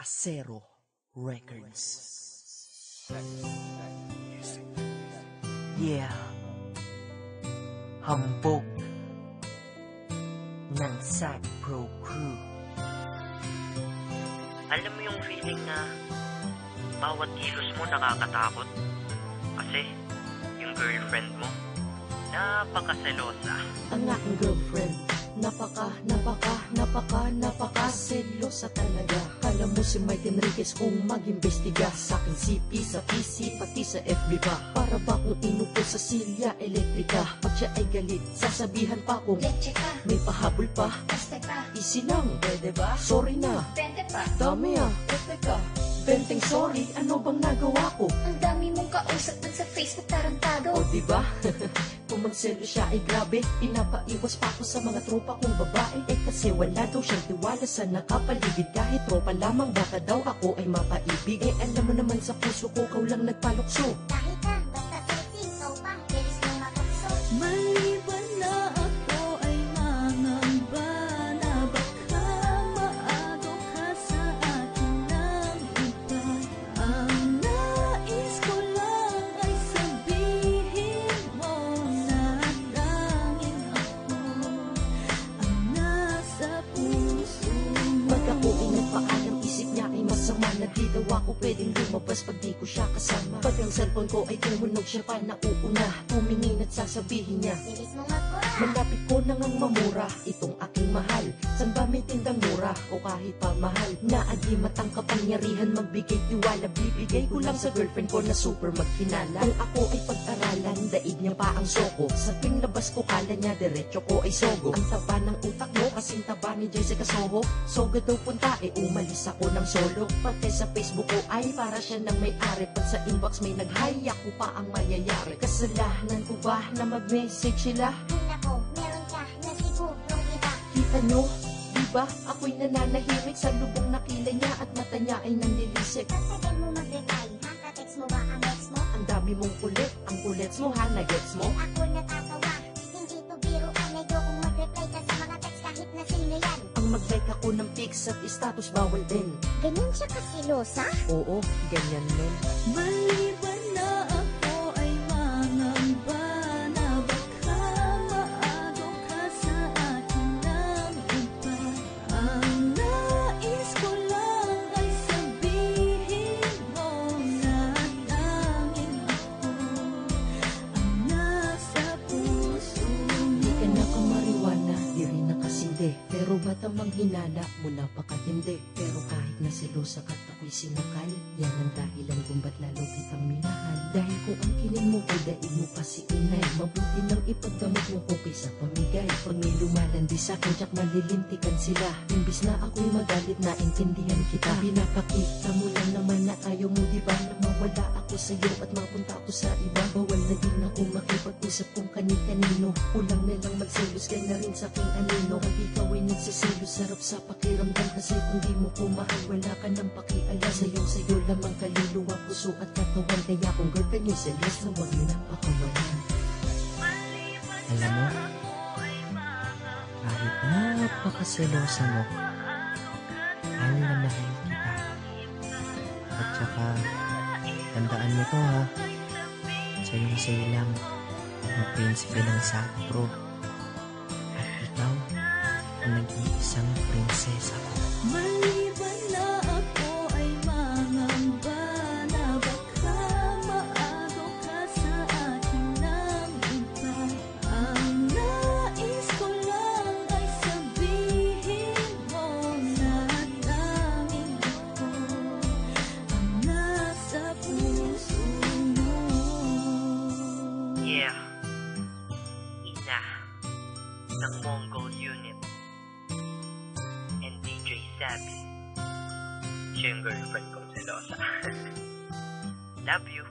Acero Records. Yeah. Hambog ng Sad Pro Crew. Alam mo yung feeling na bawat kilos mo nakakatakot? Kasi yung girlfriend mo, napakaselosa. Ang aking girlfriend, napaka-selosa talaga. Kala mo si Mike Enriquez kung mag-imbestiga sa aking CP, sa PC, pati sa FB pa. Para ba kung inupo sa silya elektrika? Pag siya ay galit, sasabihan pa kung leche ka, may pahabol pa, basta ka, easy lang, pwede ba? Sorry na, pwede pa, dami pwede ka. Benteng sorry, ano bang nagawa ko? Ang dami mong kausap dun sa Facebook, tarantado. O diba? Kung magselo siya ay grabe, pinapaiwas pa ako sa mga tropa kong babae. Eh kasi wala daw siyang tiwala sa nakapaligid. Kahit tropa lamang, baka daw ako ay mapaibig. Eh alam mo naman sa puso ko, ikaw lang nagpalukso. Kahit na, basta sexy, ikaw pa, bilis mong matukso. Maliban na ako ay mangamba na baka maagaw ka sa akin ng iba. Ang nais ko lang ay sabihin mo na tanging ako ang nasa puso mo. Pag ako ay nagpaalam, isip niya ay masama. Na di daw ako pwedeng lumabas pag di ko siya kasama. Pag ang cellphone ko ay tumunog, siya pa nauuna. Tumingin at sasabihin niya, Bilis mong magpura. malapit ko nang ang mamura itong aking mahal. San ba may tindang mura o kahit pa mahal? Naagimat ang kapangyarihan magbigay tiwala. Bibigay ko lang sa girlfriend ko na super maghinala. Kung ako ay pag-aralan, daig niya pa ang soko. Sa tuwing labas ko, kala niya diretso ko ay sogo. Ang taba ng utak mo kasing taba ni Jessica Soho. Soga daw punta, umalis ako ng solo. Pati sa Facebook ko ay para siya nang may-ari. Pag sa inbox may nag-hi, ako pa ang mayayari. Kasalanan ko ba na mag-message sila? Ay nako, meron ka na sigurong iba. Kita nyo, diba? Ako'y nananahimik sa lubong na kilay niya at mata niya ay nanlilisik. Tatagal mo mag-reply, ha? Ka-text mo ba ang ex mo? Ang dami mong kulit, ang kulets mo ha, nagets mo? Ay ako natatawa, hindi to biro. Medyo kung mag-reply ka sa mga text kahit na sino yan. Ang mag-like ako ng pics at status bawal din. Ganyan siya kasilosa? Oo, ganyan men. Maliban na ako ay mangamba na baka maagaw ka sa akin ng iba. Ang nais ko lang ay sabihin mo na tanging ako ang nasa puso mo. Di ka na kamariwana, di rin nakasindi. Pero ba't ang manghinala mo napakatindi? Pero kahit na selosa ka't ako'y sinakal, yan ang dahilan kung ba't lalo kitang minahal. Dahil kung ang kilin mo ay daig mo pa si inay, mabuti nang ipagdamot mo ko kaysa pamigay. Pag may lumalandi sa'kin, tsak malilintikan sila. Imbis na ako'y magalit, naintindihan kita. Pinapakita mo lang naman na ayaw mo, diba? Na mawala ako sa'yo at mapunta ako sa iba. Bawal na din ako makipag-usap kung kani-kanino. Kulang na lang magselos, kaya na rin sa'king anino. Pag ikaw ay nagsiselos, sarap sa pakiramdam. Kasi kung di mo ko mahal, wala ka nang pakialam. Sa'yo lamang kaluluwa, puso at katawan. Kaya kung girlfriend yung selos, na huwag yun ang pakawalan. Alam mo, kahit napakaselosa mo, mahal na mahal kita. At saka, tandaan mo to ha, sa'yo lang ang prinsipe ng Sad Pro. At ikaw, ang nag-iisang prinsesa ko. Maliban na ako ay mangamba na baka maagaw ka sa akin ng iba. Ang nais ko lang ay sabihin mo na tanging ako ang nasa puso mo. Yeah, Ina ng Mongol Unit and DJ Sabi. Siya yung girlfriend kong selosa. Love you.